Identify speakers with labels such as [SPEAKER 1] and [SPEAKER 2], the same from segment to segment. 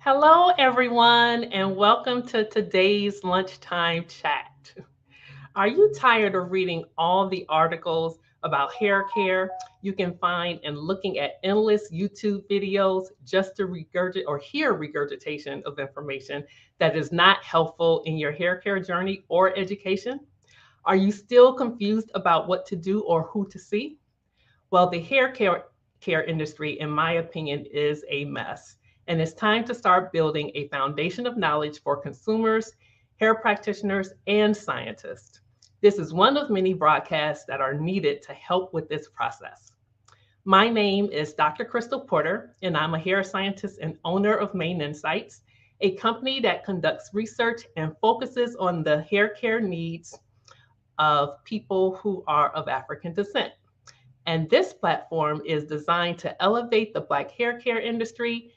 [SPEAKER 1] Hello, everyone, and welcome to today's lunchtime chat. Are you tired of reading all the articles about hair care you can find and looking at endless YouTube videos just to regurgitate or hear regurgitation of information that is not helpful in your hair care journey or education? Are you still confused about what to do or who to see? Well, the care industry, in my opinion, is a mess. And it's time to start building a foundation of knowledge for consumers, hair practitioners, and scientists. This is one of many broadcasts that are needed to help with this process. My name is Dr. Crystal Porter, and I'm a hair scientist and owner of Main Insights, a company that conducts research and focuses on the hair care needs of people who are of African descent. And this platform is designed to elevate the Black hair care industry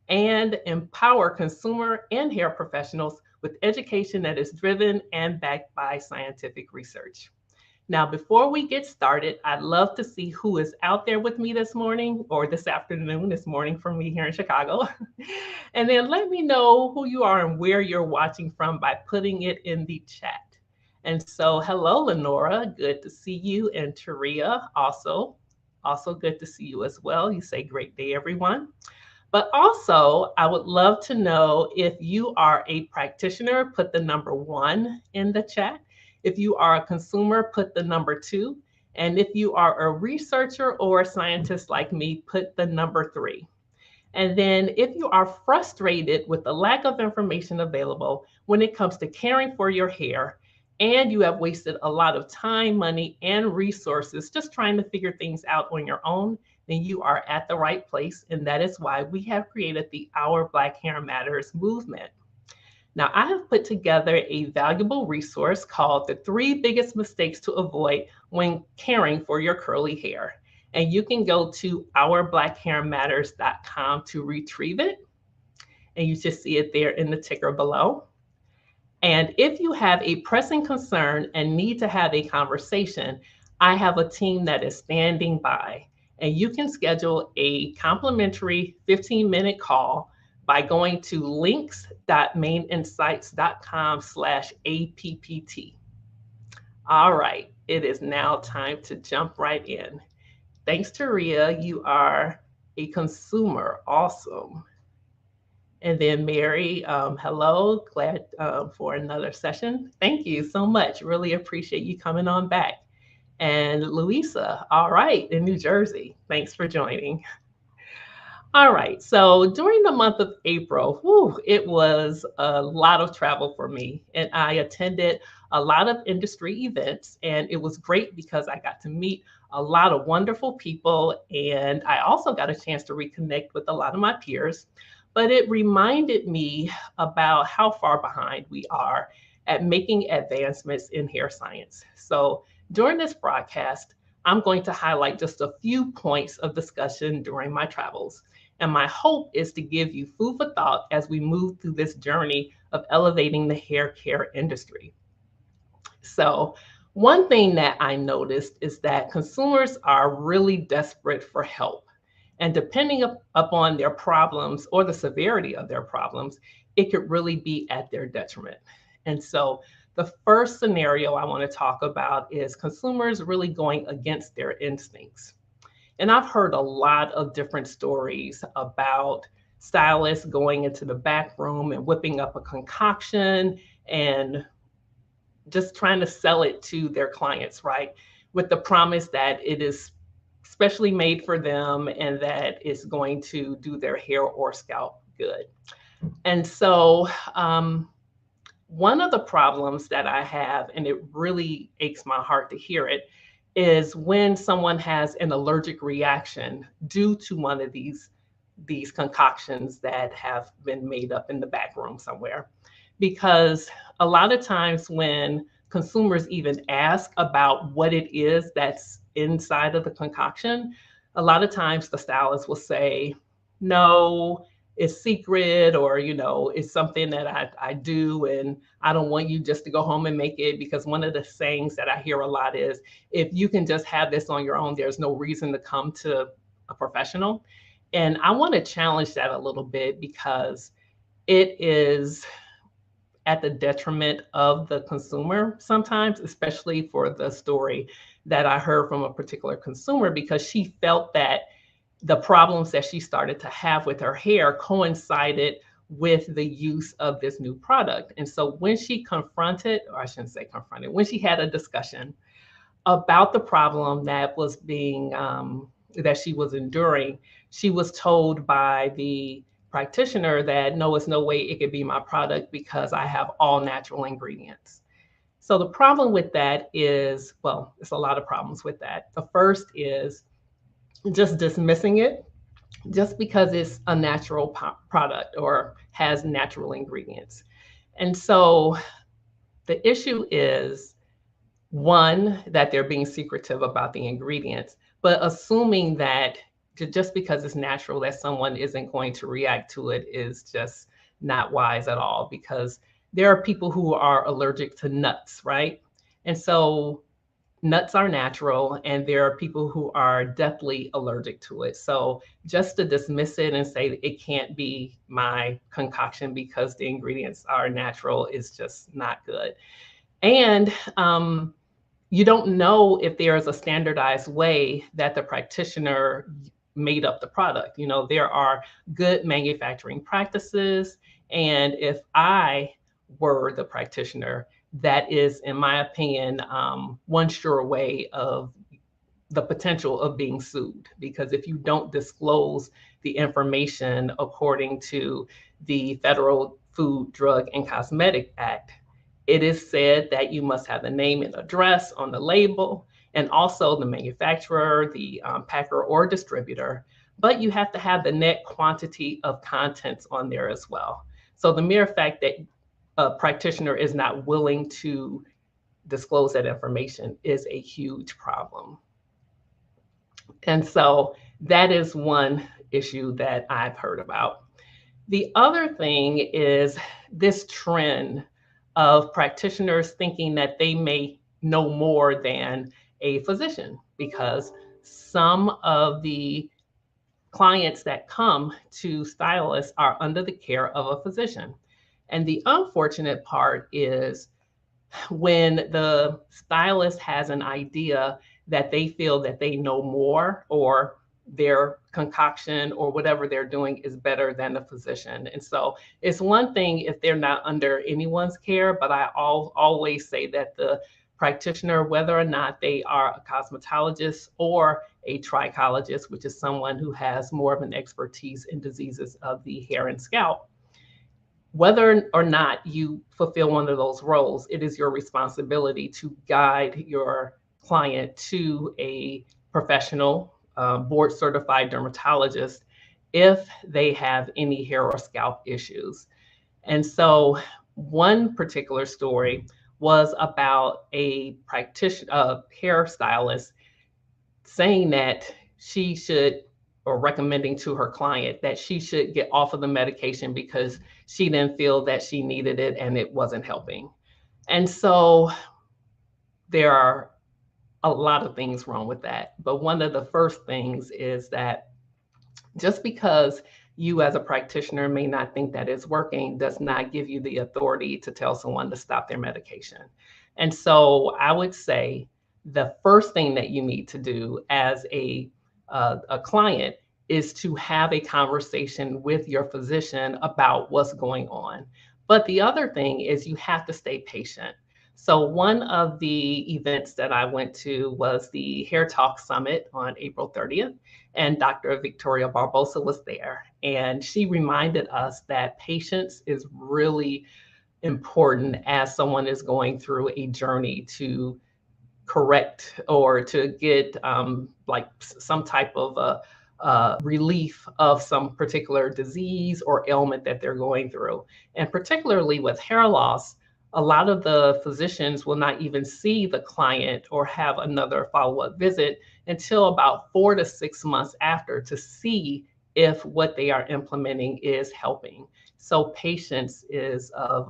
[SPEAKER 1] and empower consumer and hair professionals with education that is driven and backed by scientific research. Now, before we get started, I'd love to see who is out there with me this morning or this afternoon, this morning for me here in Chicago. And then let me know who you are and where you're watching from by putting it in the chat. And so, hello, Lenora. Good to see you. And Taria, also good to see you as well. You say great day, everyone. But also, I would love to know if you are a practitioner, put the number one in the chat. If you are a consumer, put the number two. And if you are a researcher or a scientist like me, put the number three. And then if you are frustrated with the lack of information available when it comes to caring for your hair, and you have wasted a lot of time, money, and resources just trying to figure things out on your own, then you are at the right place. And that is why we have created the Our Black Hair Matters movement. Now, I have put together a valuable resource called The Three Biggest Mistakes to Avoid When Caring for Your Curly Hair. And you can go to ourblackhairmatters.com to retrieve it. And you just see it there in the ticker below. And if you have a pressing concern and need to have a conversation, I have a team that is standing by. And you can schedule a complimentary 15-minute call by going to links.maininsights.com/APPT. All right, it is now time to jump right in. Thanks, Taria. You are a consumer. Awesome. And then Mary, hello, glad for another session. Thank you so much. Really appreciate you coming on back. And Louisa, all right, in New Jersey. Thanks for joining. All right, so during the month of April, it was a lot of travel for me. And I attended a lot of industry events, and it was great because I got to meet a lot of wonderful people. And I also got a chance to reconnect with a lot of my peers. But it reminded me about how far behind we are at making advancements in hair science. So during this broadcast, I'm going to highlight just a few points of discussion during my travels. And my hope is to give you food for thought as we move through this journey of elevating the hair care industry. So, one thing that I noticed is that consumers are really desperate for help. And depending upon their problems or the severity of their problems, it could really be at their detriment. And so, the first scenario I want to talk about is consumers really going against their instincts. And I've heard a lot of different stories about stylists going into the back room and whipping up a concoction and just trying to sell it to their clients, right? With the promise that it is specially made for them and that it's going to do their hair or scalp good. And so, one of the problems that I have, and it really aches my heart to hear it, is when someone has an allergic reaction due to one of these concoctions that have been made up in the back room somewhere. Because a lot of times when consumers even ask about what it is that's inside of the concoction, a lot of times the stylist will say, no, it's secret, or it's something that I do and I don't want you just to go home and make it, because one of the sayings that I hear a lot is, if you can just have this on your own, there's no reason to come to a professional. And I want to challenge that a little bit, because it is at the detriment of the consumer sometimes, especially for the story that I heard from a particular consumer, because she felt that the problems that she started to have with her hair coincided with the use of this new product. And so when she confronted, or I shouldn't say confronted, when she had a discussion about the problem that was being that she was enduring, she was told by the practitioner that no, it's no way it could be my product because I have all natural ingredients. So the problem with that is, well, there's a lot of problems with that. The first is just dismissing it just because it's a natural product or has natural ingredients. And so the issue is, one, that they're being secretive about the ingredients, but assuming that just because it's natural that someone isn't going to react to it is just not wise at all, because there are people who are allergic to nuts, right? And so nuts are natural, and there are people who are deathly allergic to it. So just to dismiss it and say it can't be my concoction because the ingredients are natural is just not good. And you don't know if there is a standardized way that the practitioner made up the product. You know, there are good manufacturing practices. And if I were the practitioner, that is, in my opinion, one sure way of the potential of being sued. Because if you don't disclose the information according to the Federal Food, Drug, and Cosmetic Act, it is said that you must have the name and address on the label, and also the manufacturer, the packer or distributor, but you have to have the net quantity of contents on there as well. So the mere fact that a practitioner is not willing to disclose that information is a huge problem. And so that is one issue that I've heard about. The other thing is this trend of practitioners thinking that they may know more than a physician, because some of the clients that come to stylists are under the care of a physician. And the unfortunate part is when the stylist has an idea that they feel that they know more, or their concoction or whatever they're doing is better than the physician. And so it's one thing if they're not under anyone's care, but I always say that the practitioner, whether or not they are a cosmetologist or a trichologist, which is someone who has more of an expertise in diseases of the hair and scalp, whether or not you fulfill one of those roles, it is your responsibility to guide your client to a professional, board certified dermatologist if they have any hair or scalp issues. And so one particular story was about a practitioner, a hairstylist, saying that she should, or recommending to her client that she should get off of the medication because she didn't feel that she needed it and it wasn't helping. And so there are a lot of things wrong with that. But one of the first things is that just because you as a practitioner may not think that it's working does not give you the authority to tell someone to stop their medication. And so I would say the first thing that you need to do as a client is to have a conversation with your physician about what's going on. But the other thing is you have to stay patient. So one of the events that I went to was the Hair Talk Summit on April 30th, and Dr. Victoria Barbosa was there. And she reminded us that patience is really important as someone is going through a journey to correct or to get like some type of relief of some particular disease or ailment that they're going through. And particularly with hair loss, a lot of the physicians will not even see the client or have another follow-up visit until about 4 to 6 months after to see if what they are implementing is helping. So patience is of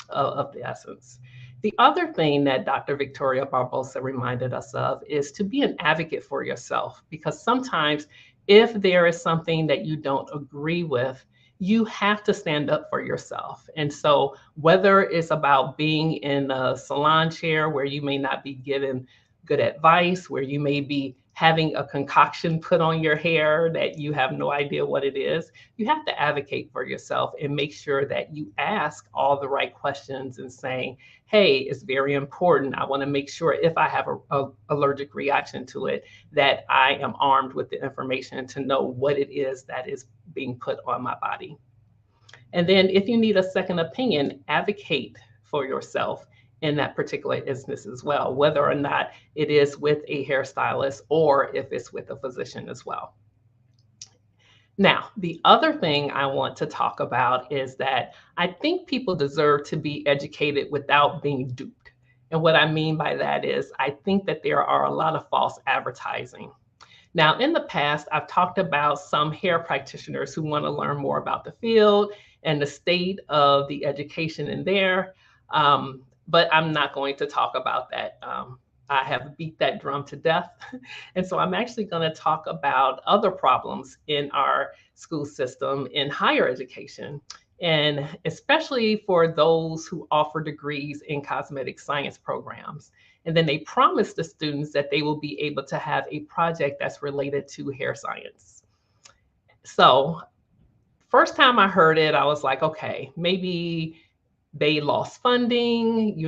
[SPEAKER 1] the essence. The other thing that Dr. Victoria Barbosa reminded us of is to be an advocate for yourself, because sometimes if there is something that you don't agree with, you have to stand up for yourself. And so, whether it's about being in a salon chair where you may not be given good advice, where you may be having a concoction put on your hair that you have no idea what it is, you have to advocate for yourself and make sure that you ask all the right questions and saying, hey, it's very important. I want to make sure if I have a allergic reaction to it, that I am armed with the information to know what it is that is being put on my body. And then if you need a second opinion, advocate for yourself in that particular instance as well, whether or not it is with a hairstylist or if it's with a physician as well. Now, the other thing I want to talk about is that I think people deserve to be educated without being duped. And what I mean by that is I think that there are a lot of false advertising. Now, in the past, I've talked about some hair practitioners who want to learn more about the field and the state of the education in there. But I'm not going to talk about that. I have beat that drum to death. And so I'm actually going to talk about other problems in our school system in higher education, and especially for those who offer degrees in cosmetic science programs. And then they promise the students that they will be able to have a project that's related to hair science. So first time I heard it, I was like, okay, maybe they lost funding,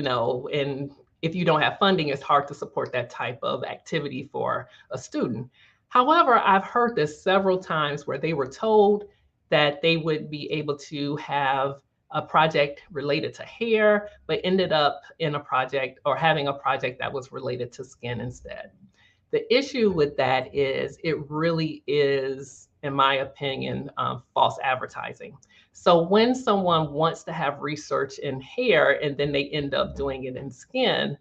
[SPEAKER 1] and if you don't have funding, it's hard to support that type of activity for a student. However, I've heard this several times where they were told that they would be able to have a project related to hair, but ended up in a project or having a project that was related to skin instead. The issue with that is it really is, in my opinion, false advertising. So when someone wants to have research in hair and then they end up doing it in skin,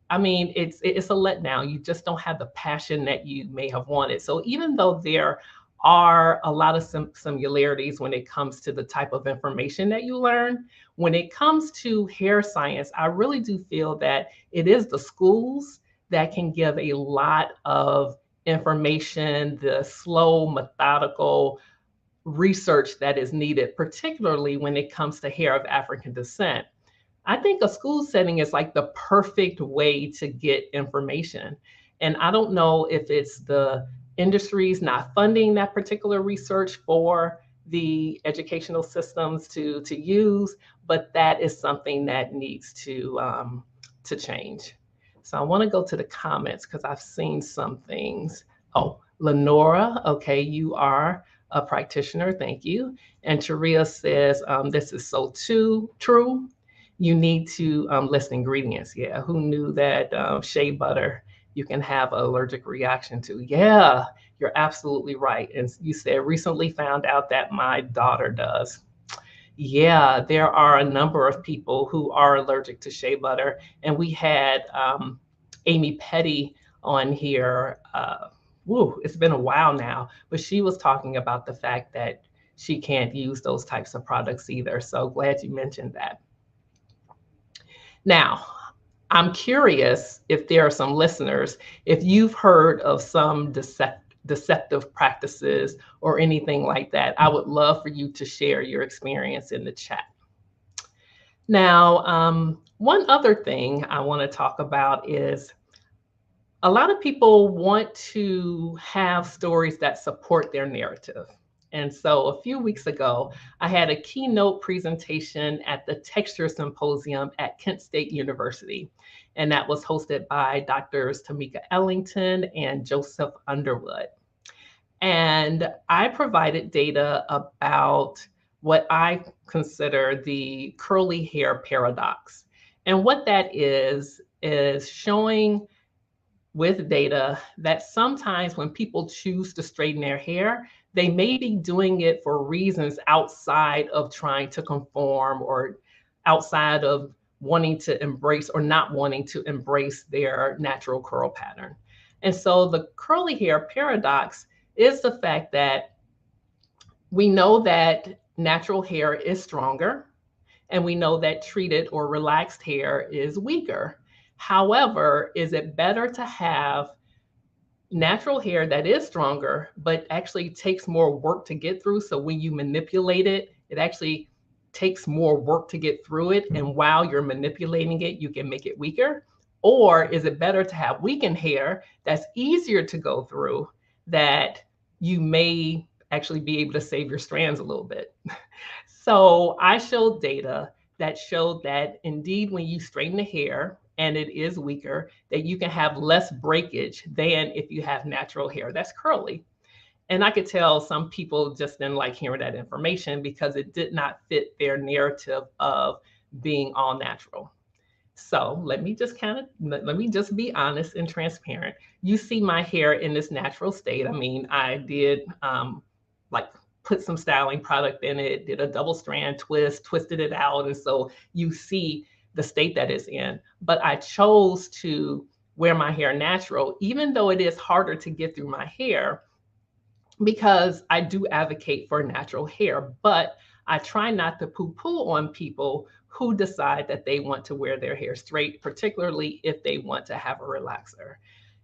[SPEAKER 1] I mean, it's a letdown. You just don't have the passion that you may have wanted. So even though there are a lot of similarities when it comes to the type of information that you learn, when it comes to hair science, I really do feel that it is the schools that can give a lot of information, the slow, methodical research that is needed, particularly when it comes to hair of African descent. I think a school setting is like the perfect way to get information. And I don't know if it's the industries not funding that particular research for the educational systems to use, but that is something that needs to change. So I want to go to the comments because I've seen some things. Oh, Lenora, okay, you are a practitioner, thank you. And Sharia says, this is so true. You need to list ingredients. Yeah, who knew that shea butter you can have an allergic reaction to? Yeah, you're absolutely right. And you said recently found out that my daughter does. Yeah, there are a number of people who are allergic to shea butter. And we had Amy Petty on here. It's been a while now, but she was talking about the fact that she can't use those types of products either. So glad you mentioned that. Now, I'm curious if there are some listeners, if you've heard of some deceptive practices or anything like that. I would love for you to share your experience in the chat. Now, one other thing I want to talk about is a lot of people want to have stories that support their narrative. And so a few weeks ago, I had a keynote presentation at the Texture Symposium at Kent State University. And that was hosted by Drs. Tamika Ellington and Joseph Underwood. And I provided data about what I consider the curly hair paradox. And what that is showing with data that sometimes when people choose to straighten their hair, they may be doing it for reasons outside of trying to conform or outside of wanting to embrace or not wanting to embrace their natural curl pattern. And so the curly hair paradox is the fact that we know that natural hair is stronger, and we know that treated or relaxed hair is weaker. However, is it better to have natural hair that is stronger, but actually takes more work to get through? So when you manipulate it, It actually takes more work to get through it. And while you're manipulating it, you can make it weaker. Or is it better to have weakened hair that's easier to go through, that you may actually be able to save your strands a little bit? So I showed data that showed that indeed, when you straighten the hair and it is weaker, that you can have less breakage than if you have natural hair that's curly. And I could tell some people just didn't like hearing that information because it did not fit their narrative of being all natural. So let me just be honest and transparent. You see my hair in this natural state. I mean, I did like put some styling product in it, did a double strand twist, twisted it out. And so you see the state that it's in. But I chose to wear my hair natural, even though it is harder to get through my hair, because I do advocate for natural hair, but I try not to poo-poo on people who decide that they want to wear their hair straight, particularly if they want to have a relaxer.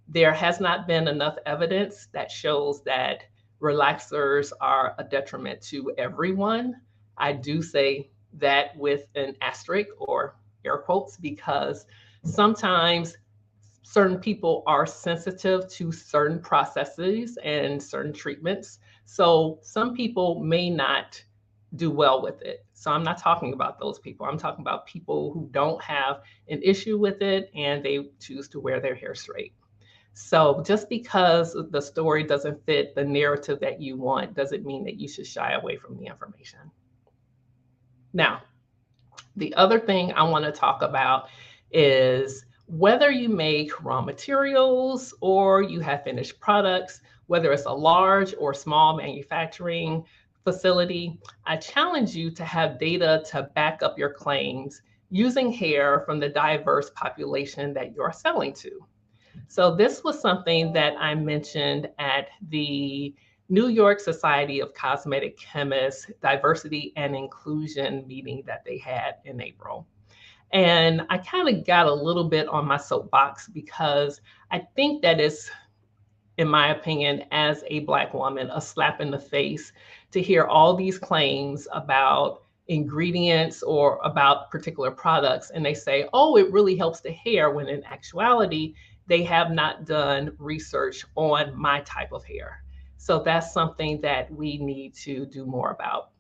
[SPEAKER 1] There has not been enough evidence that shows that relaxers are a detriment to everyone. I do say that with an asterisk or air quotes, because sometimes certain people are sensitive to certain processes and certain treatments. So some people may not do well with it. So I'm not talking about those people. I'm talking about people who don't have an issue with it and they choose to wear their hair straight. So just because the story doesn't fit the narrative that you want doesn't mean that you should shy away from the information. Now, the other thing I want to talk about is whether you make raw materials or you have finished products, whether it's a large or small manufacturing facility, I challenge you to have data to back up your claims using hair from the diverse population that you're selling to. So this was something that I mentioned at the New York Society of Cosmetic Chemists Diversity and Inclusion meeting that they had in April. And I kind of got a little bit on my soapbox because I think that it's, in my opinion, as a Black woman, a slap in the face to hear all these claims about ingredients or about particular products. And they say, oh, it really helps the hair, when in actuality, they have not done research on my type of hair. So that's something that we need to do more about.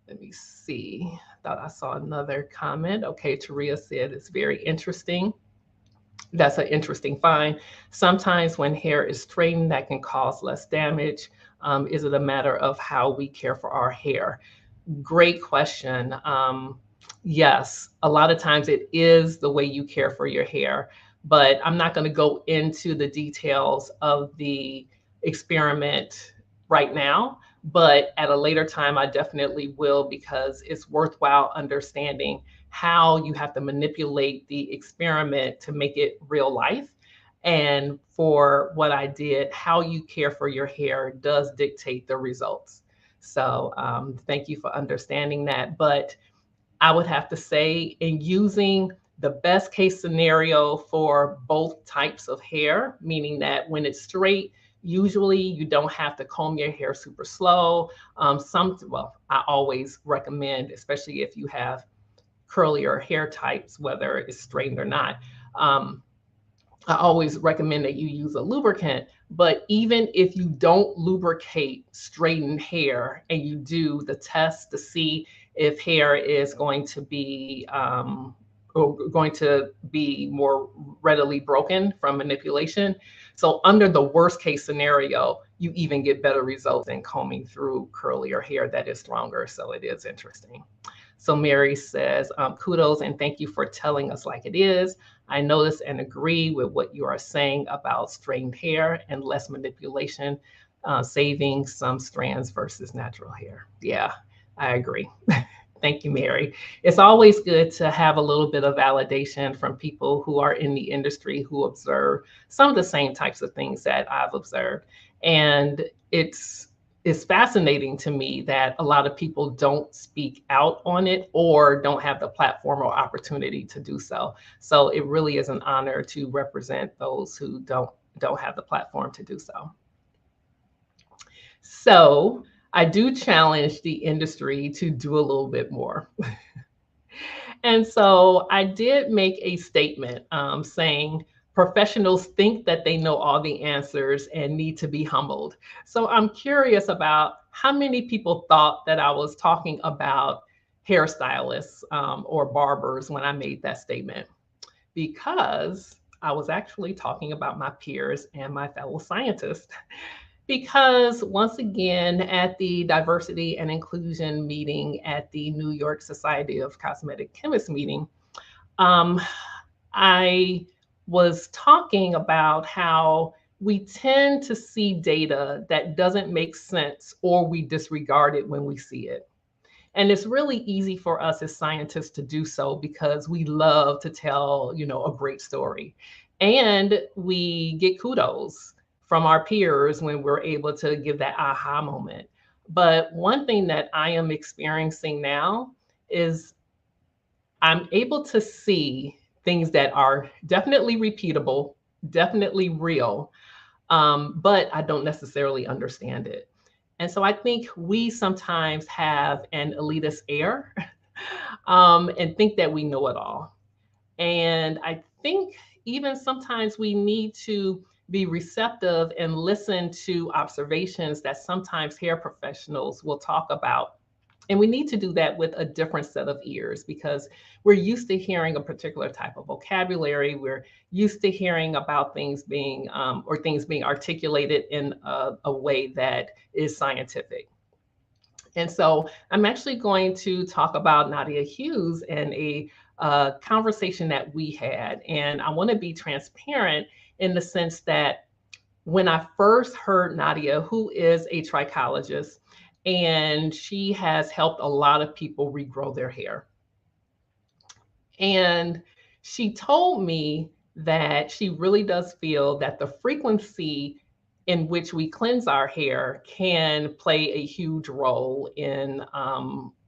[SPEAKER 1] Let me see. Thought I saw another comment. Okay, Taria said it's very interesting. That's an interesting find. Sometimes when hair is straightened, that can cause less damage. Is it a matter of how we care for our hair? Great question. Yes, a lot of times it is the way you care for your hair, but I'm not going to go into the details of the experiment right now. But at a later time, I definitely will, because it's worthwhile understanding how you have to manipulate the experiment to make it real life. And for what I did, how you care for your hair does dictate the results. So thank you for understanding that. But I would have to say, in using the best case scenario for both types of hair, meaning that when it's straight, usually you don't have to comb your hair super slow. I always recommend, especially if you have curlier hair types, whether it's straightened or not, I always recommend that you use a lubricant. But even if you don't lubricate straightened hair and you do the test to see if hair is going to be more readily broken from manipulation. So under the worst case scenario, you even get better results than combing through curlier hair that is stronger. So it is interesting. So Mary says, kudos and thank you for telling us like it is. I notice and agree with what you are saying about straightened hair and less manipulation, saving some strands versus natural hair. Yeah, I agree. Thank you, Mary. It's always good to have a little bit of validation from people who are in the industry, who observe some of the same types of things that I've observed. And it's fascinating to me that a lot of people don't speak out on it or don't have the platform or opportunity to do so. So it really is an honor to represent those who don't have the platform to do so. So I do challenge the industry to do a little bit more. And so I did make a statement saying professionals think that they know all the answers and need to be humbled. So I'm curious about how many people thought that I was talking about hairstylists or barbers when I made that statement, because I was actually talking about my peers and my fellow scientists. Because once again, at the diversity and inclusion meeting at the New York Society of Cosmetic Chemists meeting, um, I was talking about how we tend to see data that doesn't make sense or we disregard it when we see it. And it's really easy for us as scientists to do so because we love to tell, a great story. And we get kudos from our peers when we're able to give that aha moment. But one thing that I am experiencing now is I'm able to see things that are definitely repeatable, definitely real, but I don't necessarily understand it. And so I think we sometimes have an elitist air and think that we know it all. And I think even sometimes we need to be receptive and listen to observations that sometimes hair professionals will talk about. And we need to do that with a different set of ears because we're used to hearing a particular type of vocabulary. We're used to hearing about things being or things being articulated in a way that is scientific. And so I'm actually going to talk about Nadia Hughes and a conversation that we had. And I want to be transparent in the sense that when I first heard Nadia, who is a trichologist, and she has helped a lot of people regrow their hair. And she told me that she really does feel that the frequency in which we cleanse our hair can play a huge role in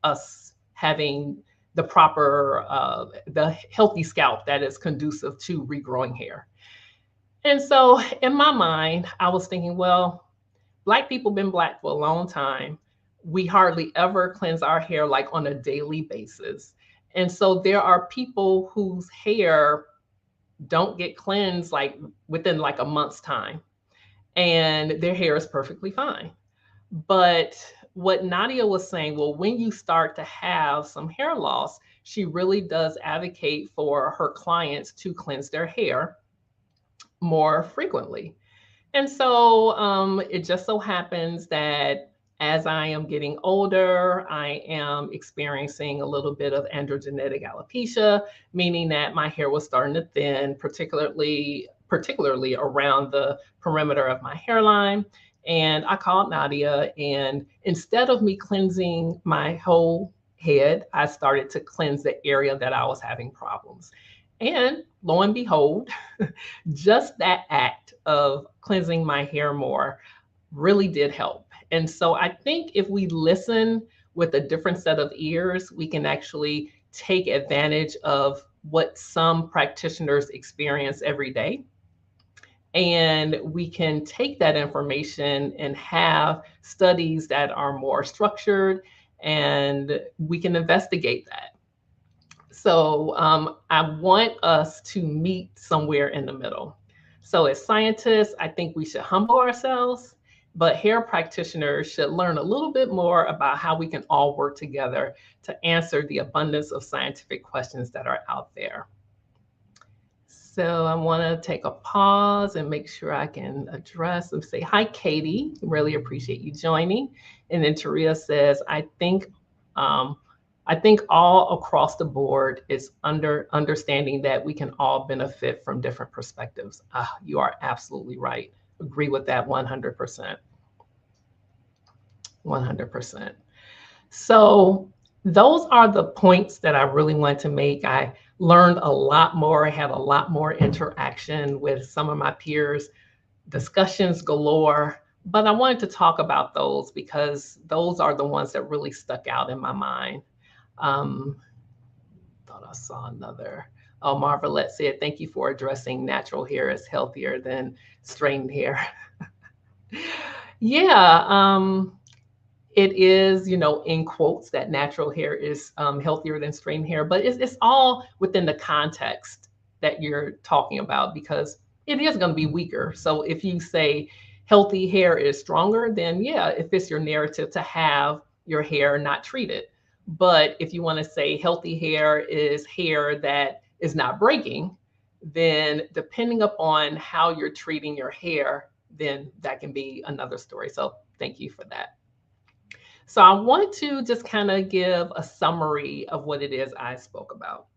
[SPEAKER 1] us having the healthy scalp that is conducive to regrowing hair. And so in my mind, I was thinking, well, Black people been Black for a long time. We hardly ever cleanse our hair like on a daily basis. And so there are people whose hair don't get cleansed like within like a month's time, and their hair is perfectly fine. But what Nadia was saying, well, when you start to have some hair loss, she really does advocate for her clients to cleanse their hair more frequently. And so it just so happens that as I am getting older, I am experiencing a little bit of androgenetic alopecia, meaning that my hair was starting to thin, particularly around the perimeter of my hairline. And I called Nadia, and instead of me cleansing my whole head, I started to cleanse the area that I was having problems. And lo and behold, just that act of cleansing my hair more really did help. And so I think if we listen with a different set of ears, we can actually take advantage of what some practitioners experience every day. And we can take that information and have studies that are more structured, and we can investigate that. So I want us to meet somewhere in the middle. So as scientists, I think we should humble ourselves, but hair practitioners should learn a little bit more about how we can all work together to answer the abundance of scientific questions that are out there. So I want to take a pause and make sure I can address and say, hi, Katie. Really appreciate you joining. And then Taria says, I think all across the board is understanding that we can all benefit from different perspectives. You are absolutely right. Agree with that 100%. 100%. So those are the points that I really want to make. I learned a lot more. I had a lot more interaction with some of my peers, discussions galore. But I wanted to talk about those because those are the ones that really stuck out in my mind. Thought I saw another. Oh, Marvelette said, thank you for addressing natural hair as healthier than straightened hair. Yeah, it is, in quotes, that natural hair is healthier than straightened hair, but it's all within the context that you're talking about, because it is going to be weaker. So if you say healthy hair is stronger, then yeah, it fits your narrative to have your hair not treated. But if you want to say healthy hair is hair that is not breaking, then depending upon how you're treating your hair, then that can be another story. So thank you for that. So I want to just kind of give a summary of what it is I spoke about,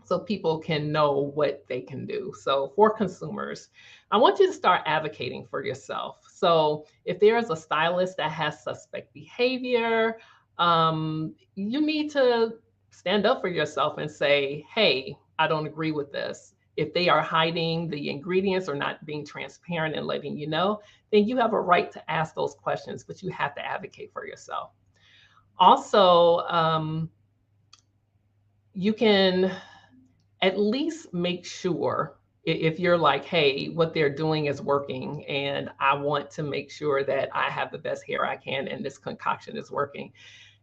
[SPEAKER 1] so people can know what they can do. So for consumers, I want you to start advocating for yourself. So if there is a stylist that has suspect behavior, you need to stand up for yourself and say, hey, I don't agree with this. If they are hiding the ingredients or not being transparent and letting you know, then you have a right to ask those questions, but you have to advocate for yourself. Also, you can at least make sure, if you're like, hey, what they're doing is working and I want to make sure that I have the best hair I can and this concoction is working,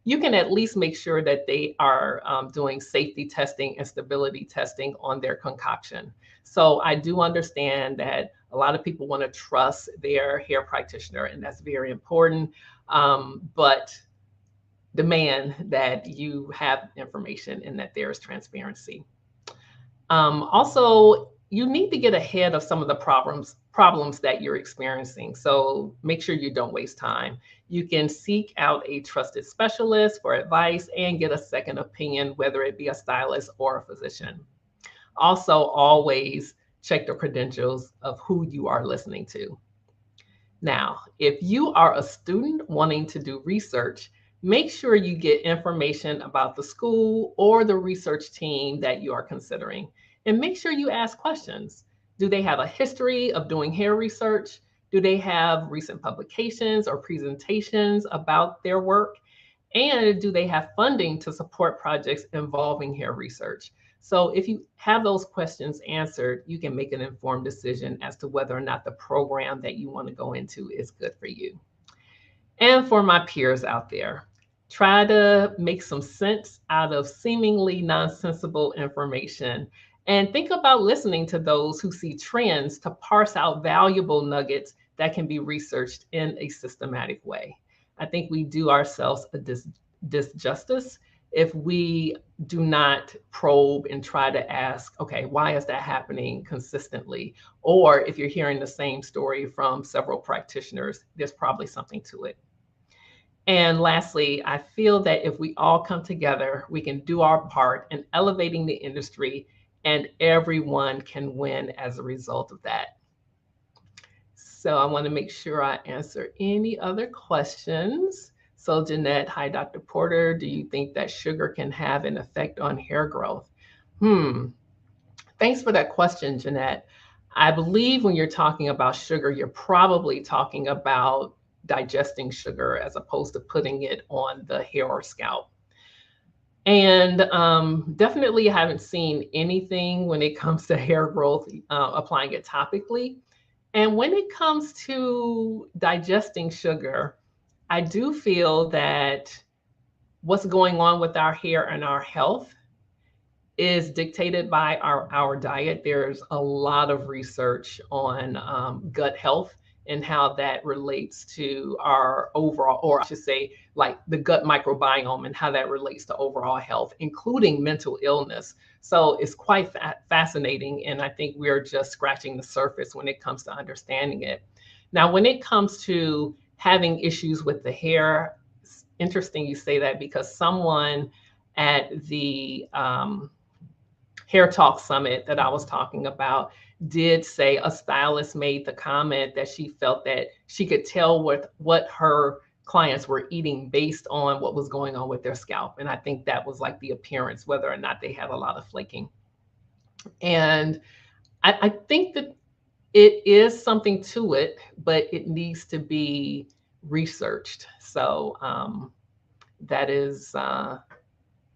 [SPEAKER 1] you can at least make sure that they are doing safety testing and stability testing on their concoction. So I do understand that a lot of people want to trust their hair practitioner, and that's very important. But demand that you have information and that there is transparency. Also, you need to get ahead of some of the problems that you're experiencing. So make sure you don't waste time. You can seek out a trusted specialist for advice and get a second opinion, whether it be a stylist or a physician. Also, always check the credentials of who you are listening to. Now, if you are a student wanting to do research, make sure you get information about the school or the research team that you are considering. And make sure you ask questions. Do they have a history of doing hair research? Do they have recent publications or presentations about their work? And do they have funding to support projects involving hair research? So if you have those questions answered, you can make an informed decision as to whether or not the program that you want to go into is good for you. And for my peers out there, try to make some sense out of seemingly nonsensical information, and think about listening to those who see trends to parse out valuable nuggets that can be researched in a systematic way. I think we do ourselves a disjustice if we do not probe and try to ask, okay, why is that happening consistently? Or if you're hearing the same story from several practitioners, there's probably something to it. And lastly, I feel that if we all come together, we can do our part in elevating the industry, and everyone can win as a result of that. So I want to make sure I answer any other questions. So Jeanette, hi, Dr. Porter. Do you think that sugar can have an effect on hair growth? Thanks for that question, Jeanette. I believe when you're talking about sugar, you're probably talking about digesting sugar as opposed to putting it on the hair or scalp. And definitely haven't seen anything when it comes to hair growth, applying it topically. And when it comes to digesting sugar, I do feel that what's going on with our hair and our health is dictated by our diet. There's a lot of research on gut health and how that relates to our overall, or I should say, like the gut microbiome and how that relates to overall health, including mental illness. So it's quite fascinating. And I think we're just scratching the surface when it comes to understanding it. Now, when it comes to having issues with the hair, it's interesting you say that, because someone at the Hair Talk Summit that I was talking about did say a stylist made the comment that she felt that she could tell what her clients were eating based on what was going on with their scalp. And I think that was like the appearance, whether or not they had a lot of flaking. And I think that it is something to it, but it needs to be researched. So that is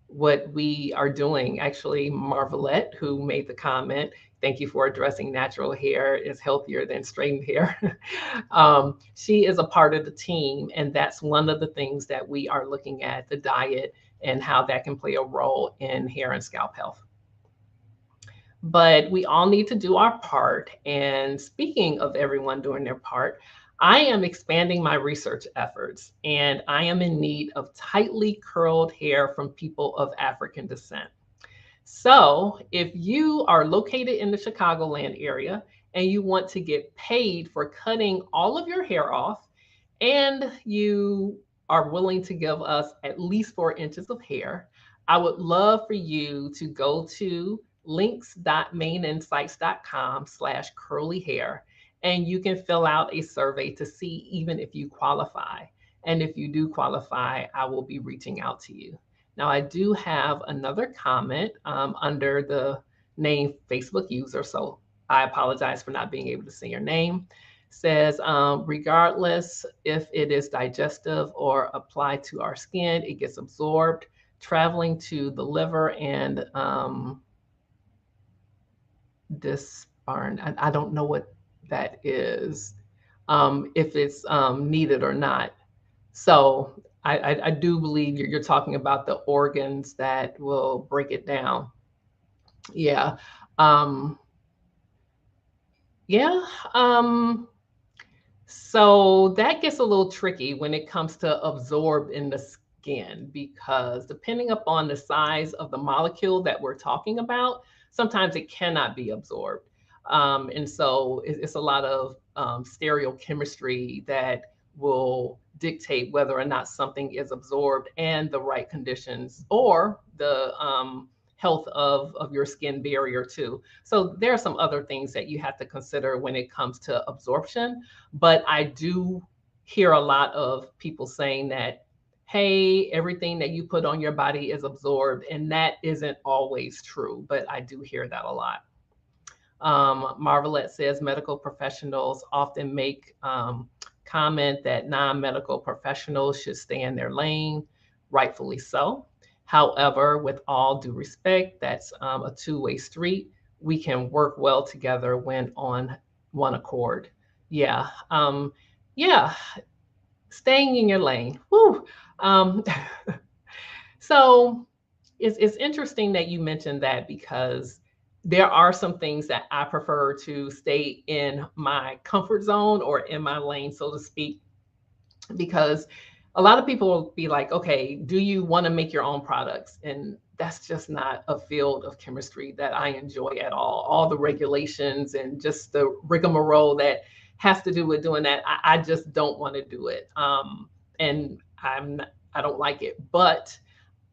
[SPEAKER 1] what we are doing. Actually, Marvelette, who made the comment, Thank you for addressing natural hair is healthier than straightened hair. She is a part of the team, and that's one of the things that we are looking at, the diet and how that can play a role in hair and scalp health. But we all need to do our part. And speaking of everyone doing their part, I am expanding my research efforts, and I am in need of tightly curled hair from people of African descent. So, if you are located in the Chicagoland area and you want to get paid for cutting all of your hair off, and you are willing to give us at least 4 inches of hair, I would love for you to go to links.maininsights.com/curly hair, and you can fill out a survey to see even if you qualify. And if you do qualify, I will be reaching out to you. Now, I do have another comment under the name Facebook user, so I apologize for not being able to see your name. Says, regardless if it is digestive or applied to our skin, it gets absorbed, traveling to the liver and I don't know what that is, if it's needed or not. So I do believe you're talking about the organs that will break it down. Yeah. Um, yeah. So that gets a little tricky when it comes to absorbed in the skin, because depending upon the size of the molecule that we're talking about, sometimes it cannot be absorbed. And so it's a lot of stereochemistry that will dictate whether or not something is absorbed and the right conditions, or the health of your skin barrier too. So there are some other things that you have to consider when it comes to absorption. But I do hear a lot of people saying that, hey, everything that you put on your body is absorbed. And that isn't always true, but I do hear that a lot. Marvelette says medical professionals often make comment that non-medical professionals should stay in their lane, rightfully so. However, with all due respect, that's a two-way street. We can work well together when on one accord. Yeah. Yeah. Staying in your lane. Whew. Um, so it's interesting that you mentioned that, because there are some things that I prefer to stay in my comfort zone or in my lane, so to speak, because a lot of people will be like, okay, do you want to make your own products? And that's just not a field of chemistry that I enjoy at all. All the regulations and just the rigmarole that has to do with doing that, I just don't want to do it. And I don't like it. But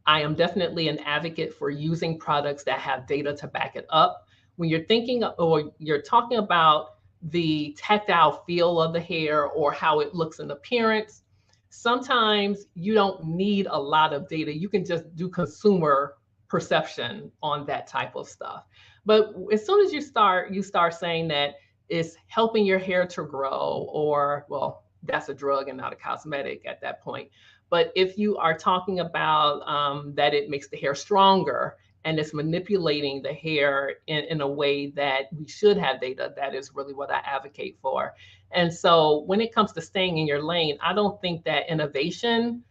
[SPEAKER 1] I am definitely an advocate for using products that have data to back it up. When you're thinking or you're talking about the tactile feel of the hair or how it looks in appearance, sometimes you don't need a lot of data. You can just do consumer perception on that type of stuff. But as soon as you start saying that it's helping your hair to grow, or, well, that's a drug and not a cosmetic at that point. But if you are talking about that it makes the hair stronger and it's manipulating the hair in a way that we should have data, that is really what I advocate for. And so when it comes to staying in your lane, I don't think that innovation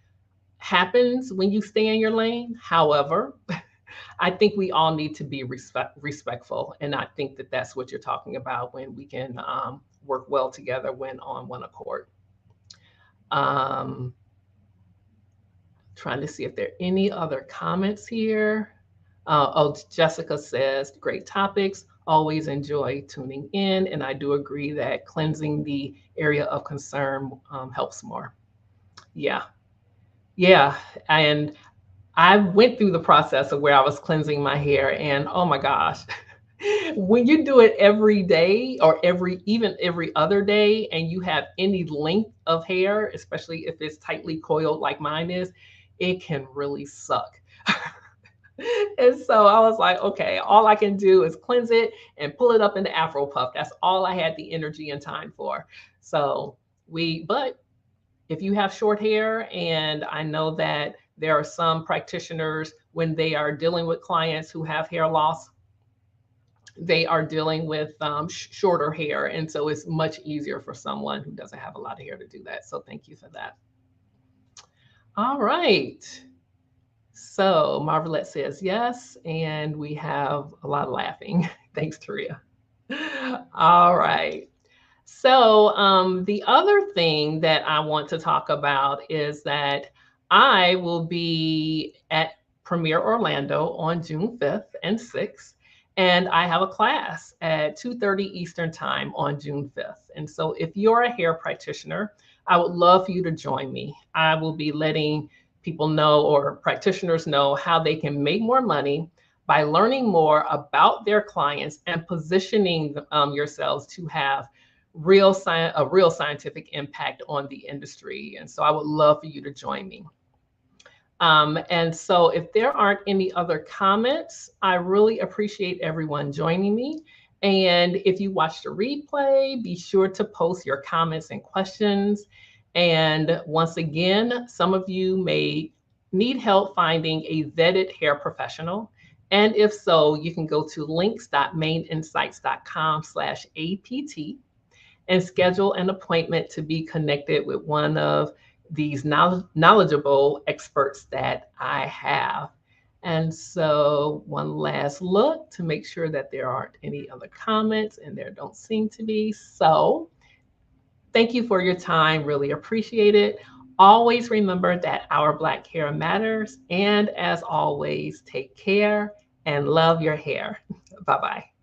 [SPEAKER 1] happens when you stay in your lane. However, I think we all need to be respectful. And I think that that's what you're talking about when we can work well together when on one accord. Trying to see if there are any other comments here. Jessica says, great topics. Always enjoy tuning in. And I do agree that cleansing the area of concern helps more. Yeah. Yeah. And I went through the process of where I was cleansing my hair, and oh my gosh, when you do it every day or even every other day, and you have any length of hair, especially if it's tightly coiled like mine is, it can really suck. And so I was like, okay, all I can do is cleanse it and pull it up into Afro puff. That's all I had the energy and time for. So but if you have short hair, and I know that there are some practitioners when they are dealing with clients who have hair loss, they are dealing with shorter hair. And so it's much easier for someone who doesn't have a lot of hair to do that. So thank you for that. All right. So Marvelette says yes, and we have a lot of laughing. Thanks, Taria. All right. So the other thing that I want to talk about is that I will be at Premier Orlando on June 5th and 6th. And I have a class at 2:30 Eastern Time on June 5th. And so if you're a hair practitioner, I would love for you to join me. I will be letting people know, or practitioners know, how they can make more money by learning more about their clients and positioning yourselves to have a real scientific impact on the industry. And so I would love for you to join me. And so if there aren't any other comments, I really appreciate everyone joining me. And if you watched the replay, be sure to post your comments and questions. And once again, some of you may need help finding a vetted hair professional. And if so, you can go to links.maininsights.com/APT and schedule an appointment to be connected with one of these knowledgeable experts that I have. And so one last look to make sure that there aren't any other comments, and there don't seem to be. So thank you for your time. Really appreciate it. Always remember that our Black hair matters. And as always, take care and love your hair. Bye-bye.